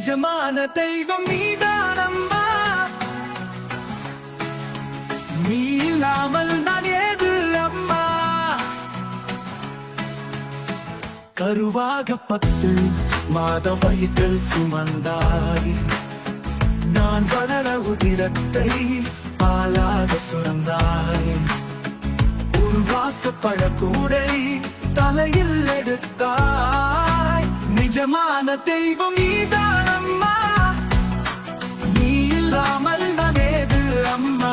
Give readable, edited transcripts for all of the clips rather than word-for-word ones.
நிஜமான தெய்வம் நீதானம்மா, நீ இல்லாமல் நான் ஏது அம்மா. கருவாக 10 மாதம் வயிற்றில் சுமந்தாய், நான் வளர உதிரத்தை பாலாக சுரந்தாய். உருவாக்க பழக்கூடை தலையில் எடுத்தாய், நிஜமான தெய்வம் நீதானம்மா, நீ இல்லாமல் நான் ஏது அம்மா.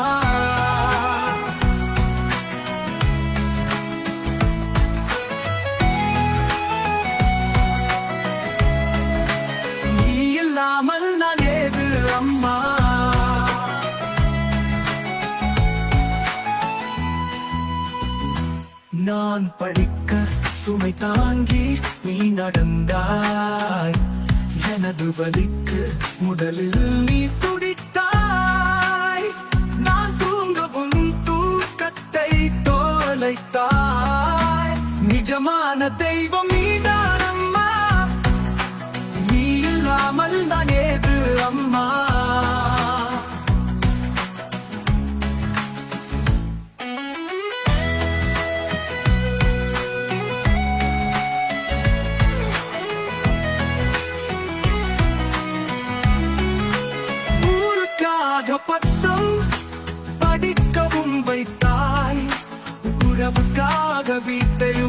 நீ இல்லாமல் நான் ஏது அம்மா. நான் படிக்க சுமை தாங்கி நீ நடந்தாய், எனது வலிக்கு முதலில் நீ துடித்தாய். நான் தூங்கவும் தூக்கத்தை தோலைத்தாய், நிஜமான தெய்வம் நீதானம்மா, நீ இல்லாமல் நான் ஏது அம்மா. பட்டம் படிக்கவும் வைத்தாய், உறவுக்காக வீட்டையும்